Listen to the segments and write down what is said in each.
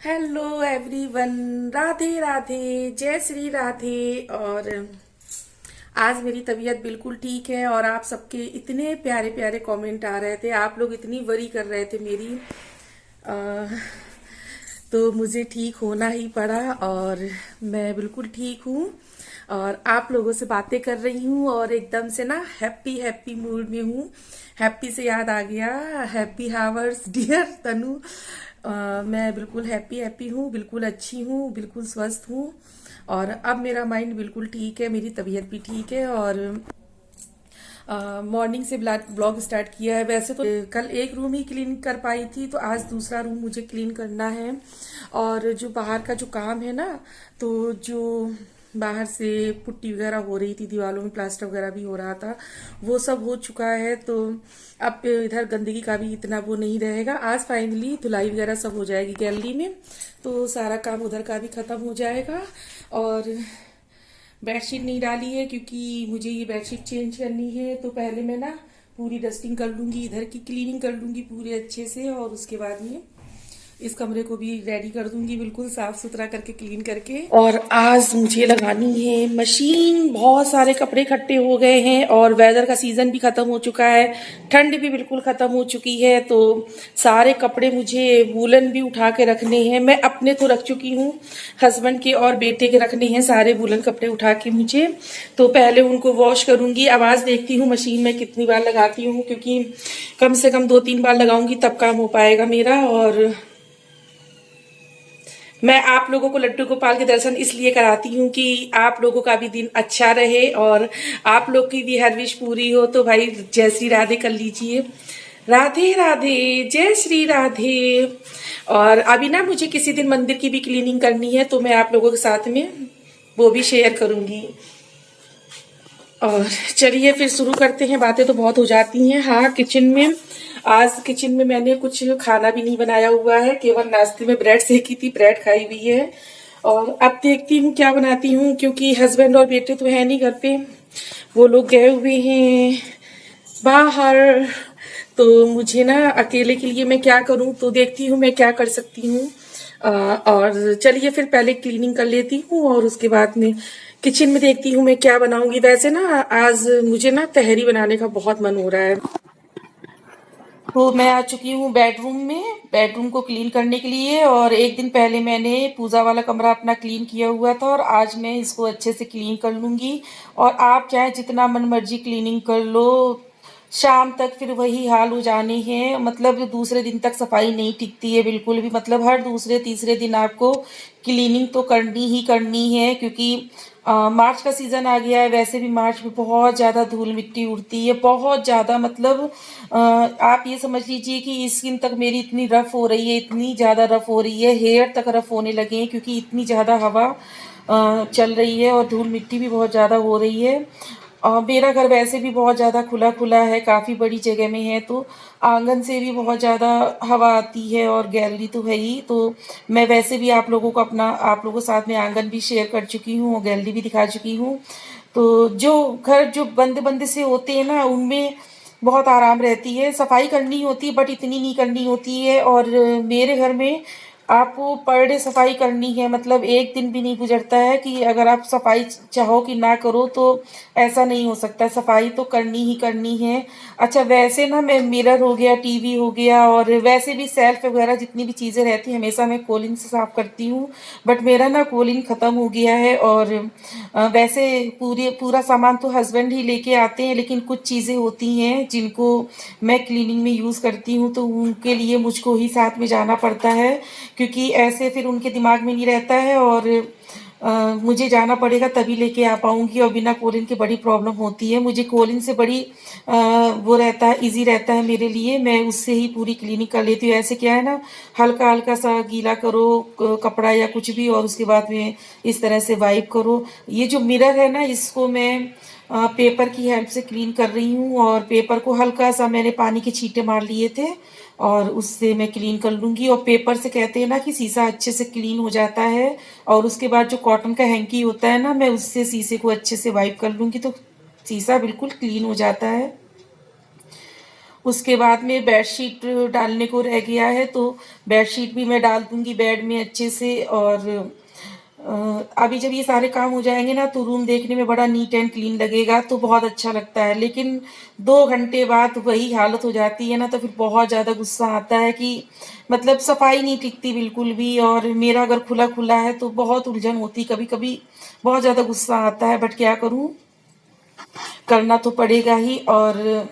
Hello everyone, Radhe Radhe, जय श्री राधे। और आज मेरी तबीयत बिल्कुल ठीक है और आप सबके इतने प्यारे प्यारे कमेंट आ रहे थे, आप लोग इतनी वरी कर रहे थे मेरी। अ, तो मुझे ठीक होना ही पड़ा और मैं बिल्कुल ठीक हूँ और आप लोगों से बातें कर रही हूँ और एकदम से ना हैप्पी हैप्पी मूड में हूँ। हैप्पी से याद आ गया, हैप्पी हावर्स डियर तनु। मैं बिल्कुल हैप्पी हैप्पी हूँ, बिल्कुल अच्छी हूँ, बिल्कुल स्वस्थ हूँ और अब मेरा माइंड बिल्कुल ठीक है, मेरी तबीयत भी ठीक है और मॉर्निंग से ब्लॉग स्टार्ट किया है। वैसे तो कल एक रूम ही क्लीन कर पाई थी, तो आज दूसरा रूम मुझे क्लीन करना है। और जो बाहर का जो काम है ना, तो जो बाहर से पुट्टी वगैरह हो रही थी, दीवारों में प्लास्टर वगैरह भी हो रहा था, वो सब हो चुका है। तो अब इधर गंदगी का भी इतना वो नहीं रहेगा। आज फाइनली धुलाई वगैरह सब हो जाएगी गैलरी में, तो सारा काम उधर का भी खत्म हो जाएगा। और बेडशीट नहीं डाली है क्योंकि मुझे ये बेडशीट चेंज करनी है, तो पहले मैं ना पूरी डस्टिंग कर लूंगी, इधर की क्लीनिंग कर लूंगी पूरे अच्छे से और उसके बाद में इस कमरे को भी रेडी कर दूंगी, बिल्कुल साफ सुथरा करके क्लीन करके। और आज मुझे लगानी है मशीन, बहुत सारे कपड़े इकट्ठे हो गए हैं और वेदर का सीजन भी खत्म हो चुका है, ठंड भी बिल्कुल खत्म हो चुकी है। तो सारे कपड़े मुझे वूलन भी उठा के रखने हैं। मैं अपने तो रख चुकी हूँ, हस्बैंड के और बेटे के रखने हैं सारे वूलन कपड़े उठा के मुझे। तो पहले उनको वॉश करूंगी। अब आज देखती हूँ मशीन में कितनी बार लगाती हूँ, क्योंकि कम से कम 2-3 बार लगाऊंगी तब काम हो पाएगा मेरा। और मैं आप लोगों को लड्डू गोपाल के दर्शन इसलिए कराती हूँ कि आप लोगों का भी दिन अच्छा रहे और आप लोग की भी हर विश पूरी हो। तो भाई जय श्री राधे कर लीजिए, राधे राधे, जय श्री राधे। और अभी ना मुझे किसी दिन मंदिर की भी क्लीनिंग करनी है, तो मैं आप लोगों के साथ में वो भी शेयर करूंगी। और चलिए फिर शुरू करते हैं। बातें तो बहुत हो जाती हैं। हाँ, किचन में मैंने कुछ खाना भी नहीं बनाया हुआ है, केवल नाश्ते में ब्रेड सेकी थी, ब्रेड खाई हुई है। और अब देखती हूँ क्या बनाती हूँ, क्योंकि हस्बैंड और बेटे तो है नहीं घर पे, वो लोग गए हुए हैं बाहर। तो मुझे ना अकेले के लिए मैं क्या करूँ, तो देखती हूँ मैं क्या कर सकती हूँ। और चलिए फिर पहले क्लीनिंग कर लेती हूँ और उसके बाद में किचन में देखती हूँ मैं क्या बनाऊंगी। वैसे ना आज मुझे ना तहरी बनाने का बहुत मन हो रहा है। तो मैं आ चुकी हूँ बेडरूम में, बेडरूम को क्लीन करने के लिए। और एक दिन पहले मैंने पूजा वाला कमरा अपना क्लीन किया हुआ था और आज मैं इसको अच्छे से क्लीन कर लूंगी। और आप चाहे जितना मन मर्जी क्लीनिंग कर लो, शाम तक फिर वही हाल हो जाने हैं। मतलब दूसरे दिन तक सफाई नहीं टिकती है बिल्कुल भी। मतलब हर दूसरे तीसरे दिन आपको क्लीनिंग तो करनी ही करनी है, क्योंकि मार्च का सीजन आ गया है। वैसे भी मार्च में बहुत ज़्यादा धूल मिट्टी उड़ती है, बहुत ज़्यादा। मतलब आप ये समझ लीजिए कि स्किन तक मेरी इतनी रफ हो रही है, इतनी ज़्यादा रफ हो रही है, हेयर तक रफ होने लगे हैं, क्योंकि इतनी ज़्यादा हवा चल रही है और धूल मिट्टी भी बहुत ज़्यादा हो रही है। मेरा घर वैसे भी बहुत ज़्यादा खुला खुला है, काफ़ी बड़ी जगह में है, तो आंगन से भी बहुत ज़्यादा हवा आती है और गैलरी तो है ही। तो मैं वैसे भी आप लोगों को आप लोगों के साथ में आंगन भी शेयर कर चुकी हूँ और गैलरी भी दिखा चुकी हूँ। तो जो घर जो बंद बंद से होते हैं ना, उनमें बहुत आराम रहती है। सफाई करनी होती है बट इतनी नहीं करनी होती है। और मेरे घर में आपको पर डे सफाई करनी है। मतलब एक दिन भी नहीं गुजरता है कि अगर आप सफाई चाहो कि ना करो, तो ऐसा नहीं हो सकता, सफाई तो करनी ही करनी है। अच्छा, वैसे ना मैं मिरर हो गया, टीवी हो गया और वैसे भी सेल्फ वगैरह जितनी भी चीज़ें रहती हैं हमेशा मैं कोलिन से साफ करती हूँ। बट मेरा ना कोलिन ख़त्म हो गया है। और वैसे पूरा सामान तो हस्बैंड ही लेके आते हैं, लेकिन कुछ चीज़ें होती हैं जिनको मैं क्लीनिंग में यूज़ करती हूँ, तो उनके लिए मुझको ही साथ में जाना पड़ता है, क्योंकि ऐसे फिर उनके दिमाग में नहीं रहता है। और मुझे जाना पड़ेगा तभी लेके आ पाऊंगी। और बिना कोलिन के बड़ी प्रॉब्लम होती है मुझे। कोलिन से बड़ी वो रहता है, इजी रहता है मेरे लिए। मैं उससे ही पूरी क्लीनिंग कर लेती हूँ। ऐसे क्या है ना, हल्का हल्का सा गीला करो कपड़ा या कुछ भी, और उसके बाद में इस तरह से वाइप करो। ये जो मिरर है ना, इसको मैं पेपर की हेल्प से क्लीन कर रही हूँ। और पेपर को हल्का सा मैंने पानी के छींटे मार लिए थे और उससे मैं क्लीन कर लूँगी। और पेपर से कहते हैं ना कि शीशा अच्छे से क्लीन हो जाता है। और उसके बाद जो कॉटन का हैंकी होता है ना, मैं उससे शीशे को अच्छे से वाइप कर लूँगी, तो शीशा बिल्कुल क्लीन हो जाता है। उसके बाद में बेडशीट डालने को रह गया है, तो बेडशीट भी मैं डाल दूंगी बेड में अच्छे से। और अभी जब ये सारे काम हो जाएंगे ना तो रूम देखने में बड़ा नीट एंड क्लीन लगेगा, तो बहुत अच्छा लगता है। लेकिन 2 घंटे बाद वही हालत हो जाती है ना, तो फिर बहुत ज़्यादा गुस्सा आता है कि मतलब सफाई नहीं टिकती बिल्कुल भी। और मेरा अगर खुला खुला है तो बहुत उलझन होती, कभी कभी बहुत ज़्यादा गुस्सा आता है, बट क्या करूँ, करना तो पड़ेगा ही। और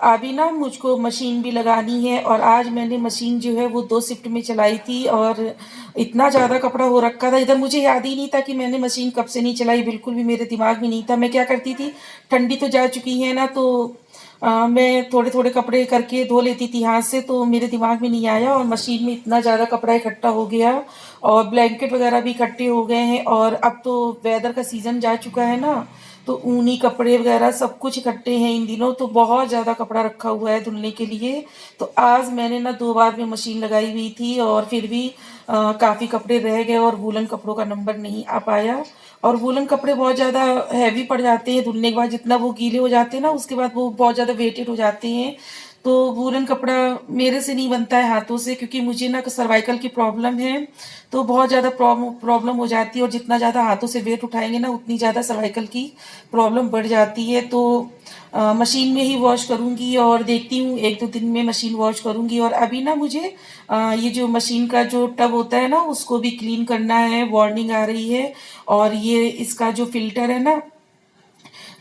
अभी ना मुझको मशीन भी लगानी है, और आज मैंने मशीन जो है वो 2 शिफ्ट में चलाई थी, और इतना ज़्यादा कपड़ा हो रखा था इधर, मुझे याद ही नहीं था कि मैंने मशीन कब से नहीं चलाई, बिल्कुल भी मेरे दिमाग में नहीं था। मैं क्या करती थी, ठंडी तो जा चुकी है ना, तो मैं थोड़े थोड़े कपड़े करके धो लेती थी हाथ से, तो मेरे दिमाग में नहीं आया, और मशीन में इतना ज़्यादा कपड़ा इकट्ठा हो गया, और ब्लैंकेट वगैरह भी इकट्ठे हो गए हैं। और अब तो वेदर का सीज़न जा चुका है ना, तो ऊनी कपड़े वगैरह सब कुछ इकट्ठे हैं इन दिनों, तो बहुत ज़्यादा कपड़ा रखा हुआ है धुलने के लिए। तो आज मैंने ना 2 बार में मशीन लगाई हुई थी, और फिर भी काफ़ी कपड़े रह गए, और वूलन कपड़ों का नंबर नहीं आ पाया। और वूलन कपड़े बहुत ज़्यादा हैवी पड़ जाते हैं धुलने के बाद, जितना वो गीले हो जाते हैं ना उसके बाद वो बहुत ज़्यादा वेटेड हो जाते हैं। तो वूलन कपड़ा मेरे से नहीं बनता है हाथों से, क्योंकि मुझे ना सर्वाइकल की प्रॉब्लम है, तो बहुत ज़्यादा प्रॉब्लम हो जाती है, और जितना ज़्यादा हाथों से वेट उठाएंगे ना उतनी ज़्यादा सर्वाइकल की प्रॉब्लम बढ़ जाती है। तो मशीन में ही वॉश करूँगी, और देखती हूँ 1-2 दिन में मशीन वॉश करूँगी। और अभी ना मुझे ये जो मशीन का जो टब होता है ना उसको भी क्लीन करना है, वार्निंग आ रही है। और ये इसका जो फिल्टर है ना,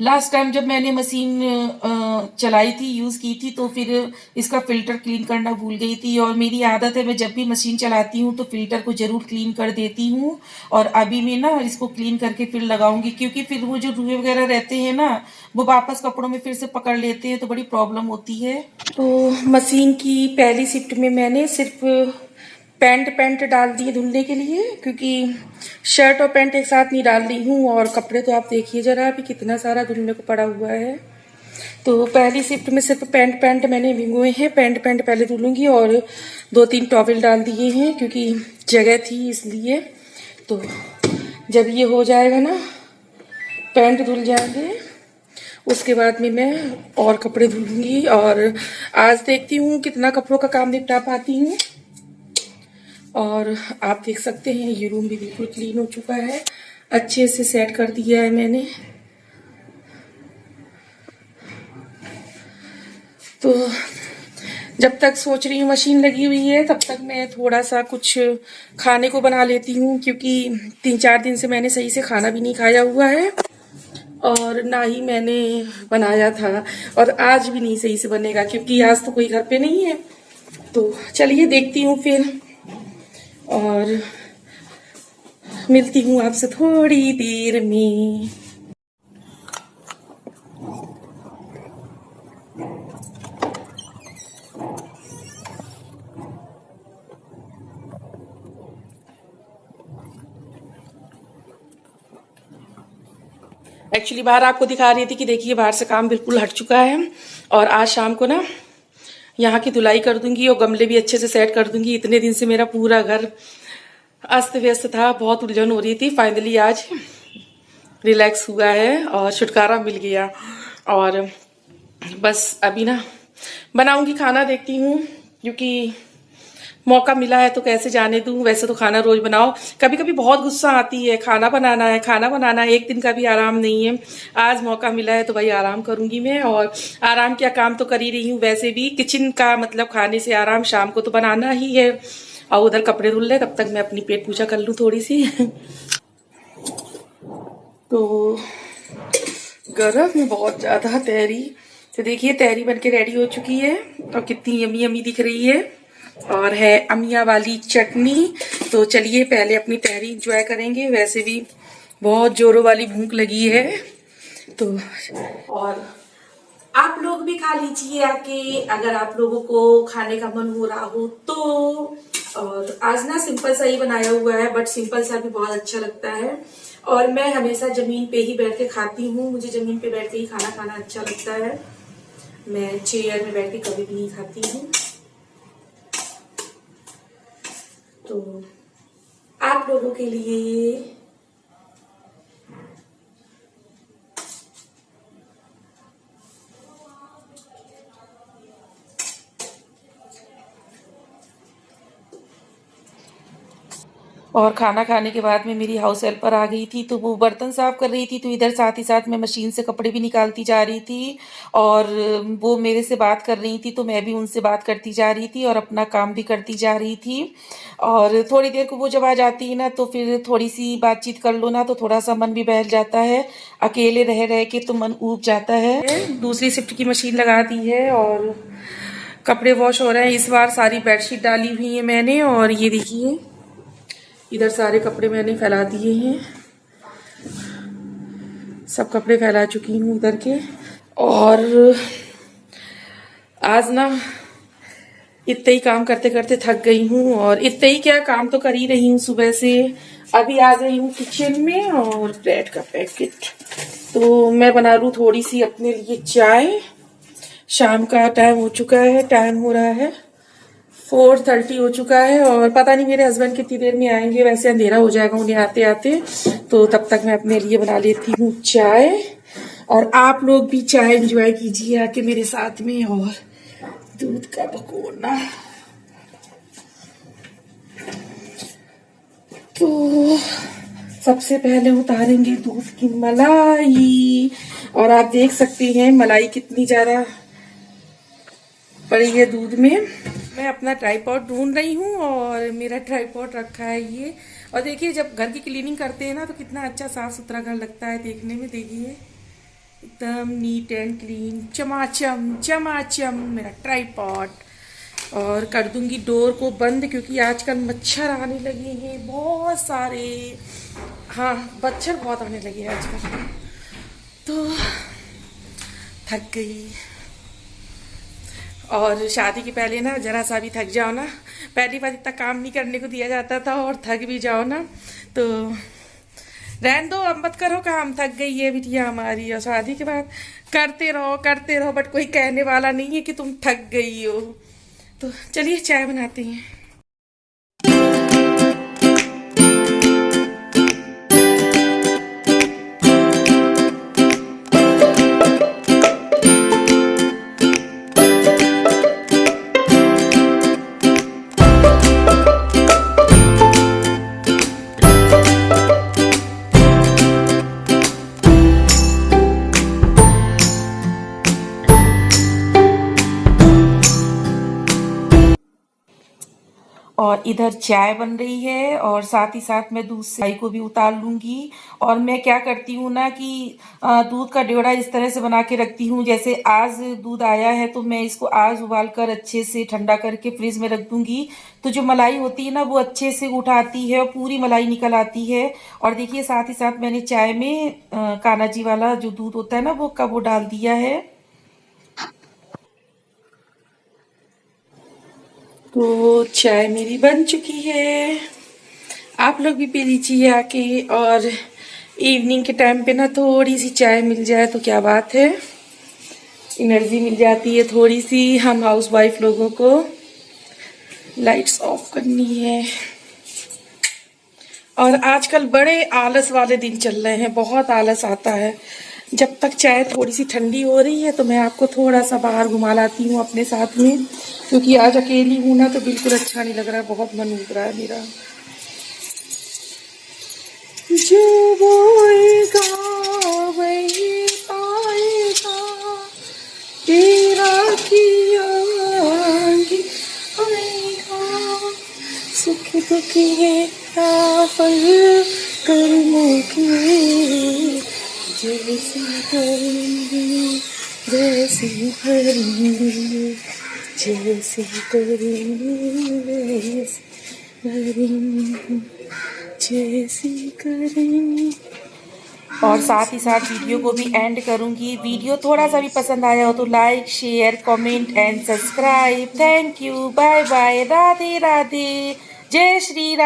लास्ट टाइम जब मैंने मशीन चलाई थी, यूज़ की थी, तो फिर इसका फ़िल्टर क्लीन करना भूल गई थी। और मेरी आदत है, मैं जब भी मशीन चलाती हूँ तो फ़िल्टर को ज़रूर क्लीन कर देती हूँ। और अभी मैं ना इसको क्लीन करके फिर लगाऊंगी, क्योंकि फिर वो जो रुए वगैरह रहते हैं ना वो वापस कपड़ों में फिर से पकड़ लेते हैं, तो बड़ी प्रॉब्लम होती है। तो मशीन की पहली शिफ्ट में मैंने सिर्फ पैंट डाल दिए धुलने के लिए, क्योंकि शर्ट और पैंट एक साथ नहीं डाल रही हूँ। और कपड़े तो आप देखिए जरा अभी कितना सारा धुलने को पड़ा हुआ है। तो पहली शिफ्ट में सिर्फ पैंट मैंने भिगोए हैं, पैंट पहले धुलूंगी, और 2-3 टॉवल डाल दिए हैं क्योंकि जगह थी इसलिए। तो जब ये हो जाएगा ना, पैंट धुल जाएंगे, उसके बाद में मैं और कपड़े धुलूंगी। और आज देखती हूँ कितना कपड़ों का काम निपटा पाती हूँ। और आप देख सकते हैं ये रूम भी बिल्कुल क्लीन हो चुका है, अच्छे से सेट कर दिया है मैंने। तो जब तक सोच रही हूँ मशीन लगी हुई है तब तक मैं थोड़ा सा कुछ खाने को बना लेती हूँ, क्योंकि 3-4 दिन से मैंने सही से खाना भी नहीं खाया हुआ है, और ना ही मैंने बनाया था, और आज भी नहीं सही से बनेगा क्योंकि आज तो कोई घर पे नहीं है। तो चलिए देखती हूँ फिर, और मिलती हूँ आपसे थोड़ी देर में। एक्चुअली बाहर आपको दिखा रही थी कि देखिए बाहर से काम बिल्कुल हट चुका है, और आज शाम को ना यहाँ की धुलाई कर दूंगी, और गमले भी अच्छे से सेट कर दूंगी। इतने दिन से मेरा पूरा घर अस्त व्यस्त था, बहुत उलझन हो रही थी, फाइनली आज रिलैक्स हुआ है और छुटकारा मिल गया। और बस अभी ना बनाऊंगी खाना, देखती हूँ, क्योंकि मौका मिला है तो कैसे जाने दूं। वैसे तो खाना रोज बनाओ, कभी कभी बहुत गुस्सा आती है, खाना बनाना है, एक दिन का भी आराम नहीं है। आज मौका मिला है तो भाई आराम करूंगी मैं, और आराम क्या, काम तो कर ही रही हूँ। वैसे भी किचन का मतलब खाने से आराम शाम को तो बनाना ही है। और उधर कपड़े धुल रहे, तब तक मैं अपनी पेट पूजा कर लूँ थोड़ी सी। तो गरम है बहुत ज्यादा तहरी। तो देखिए तहरी बनके रेडी हो चुकी है, और कितनी यमी यमी दिख रही है, और है अमिया वाली चटनी। तो चलिए पहले अपनी तहरी एंजॉय करेंगे, वैसे भी बहुत जोरों वाली भूख लगी है। तो और आप लोग भी खा लीजिए आके, अगर आप लोगों को खाने का मन हो रहा हो तो। और आज ना सिंपल सा ही बनाया हुआ है, बट सिंपल सा भी बहुत अच्छा लगता है। और मैं हमेशा जमीन पे ही बैठ के खाती हूँ, मुझे जमीन पे बैठ के ही खाना खाना अच्छा लगता है। मैं चेयर में बैठ के कभी भी नहीं खाती हूँ। तो आप लोगों के लिए और खाना खाने के बाद में मेरी हाउस हेल्पर आ गई थी, तो वो बर्तन साफ़ कर रही थी, तो इधर साथ ही साथ मैं मशीन से कपड़े भी निकालती जा रही थी। और वो मेरे से बात कर रही थी, तो मैं भी उनसे बात करती जा रही थी और अपना काम भी करती जा रही थी। और थोड़ी देर को वो जब आ जाती है ना, तो फिर थोड़ी सी बातचीत कर लो ना, तो थोड़ा सा मन भी बहल जाता है। अकेले रह रह के तो मन ऊब जाता है। दूसरी शिफ्ट की मशीन लगा दी है और कपड़े वॉश हो रहे हैं। इस बार सारी बेडशीट डाली हुई है मैंने, और ये देखिए इधर सारे कपड़े मैंने फैला दिए हैं। सब कपड़े फैला चुकी हूँ इधर के। और आज ना इतना ही काम करते करते थक गई हूँ, और इतना ही क्या, काम तो कर ही रही हूँ सुबह से। अभी आ गई हूँ किचन में, और ब्रेड का पैकेट तो मैं बना लूँ थोड़ी सी अपने लिए चाय। शाम का टाइम हो चुका है, टाइम हो रहा है 4:30 हो चुका है, और पता नहीं मेरे हस्बैंड कितनी देर में आएंगे। वैसे अंधेरा हो जाएगा उन्हें आते आते, तो तब तक मैं अपने लिए बना लेती हूँ चाय। और आप लोग भी चाय एंजॉय कीजिए आके मेरे साथ में। और दूध का भगोना, तो सबसे पहले उतारेंगे दूध की मलाई। और आप देख सकते हैं मलाई कितनी ज्यादा पड़ी है दूध में। मैं अपना ट्राइपॉड ढूंढ रही हूँ, और मेरा ट्राइपॉड रखा है ये। और देखिए जब घर की क्लीनिंग करते हैं ना, तो कितना अच्छा साफ सुथरा घर लगता है देखने में। देखिए एकदम नीट एंड क्लीन, चमाचम चमाचम मेरा ट्राइपॉड। और कर दूंगी डोर को बंद, क्योंकि आजकल मच्छर आने लगे हैं बहुत सारे। हाँ, मच्छर बहुत आने लगे हैं आजकल, तो थक गई। और शादी के पहले ना जरा सा भी थक जाओ ना, पहली बार इतना काम नहीं करने को दिया जाता था, और थक भी जाओ ना तो रहन दो, अब मत करो काम, थक गई है बिटिया हमारी। और शादी के बाद करते रहो, बट कोई कहने वाला नहीं है कि तुम थक गई हो। तो चलिए चाय बनाते हैं। और इधर चाय बन रही है, और साथ ही साथ मैं दूध से चाय को भी उतार लूंगी। और मैं क्या करती हूँ ना कि दूध का ड्योढ़ा इस तरह से बना के रखती हूँ। जैसे आज दूध आया है, तो मैं इसको आज उबाल कर अच्छे से ठंडा करके फ्रिज में रख दूंगी, तो जो मलाई होती है ना वो अच्छे से उठाती है और पूरी मलाई निकल आती है। और देखिए साथ ही साथ मैंने चाय में कान्हा जी वाला जो दूध होता है ना वो डाल दिया है। तो चाय मेरी बन चुकी है, आप लोग भी पी लीजिए आके। और इवनिंग के टाइम पे ना थोड़ी सी चाय मिल जाए तो क्या बात है, एनर्जी मिल जाती है थोड़ी सी। हम हाउस वाइफ लोगों को लाइट्स ऑफ करनी है। और आजकल बड़े आलस वाले दिन चल रहे हैं, बहुत आलस आता है। जब तक चाय थोड़ी सी ठंडी हो रही है, तो मैं आपको थोड़ा सा बाहर घुमा लाती हूँ अपने साथ में, क्योंकि आज अकेली हूँ ना, तो बिल्कुल अच्छा नहीं लग रहा है, बहुत मन उब रहा है मेरा। जो बोएगा वही पाएगा, तेरा किया आएगा। सुख दुख है फल कर्मों के, जैसे करेंगे वैसे भरेंगे, जैसे करेंगे वैसे भरेंगे, जैसे करेंगे। और साथ ही साथ वीडियो को भी एंड करूंगी। वीडियो थोड़ा सा भी पसंद आया हो तो like share comment and subscribe. Thank you, bye bye, Radhe Radhe, जय श्री राम।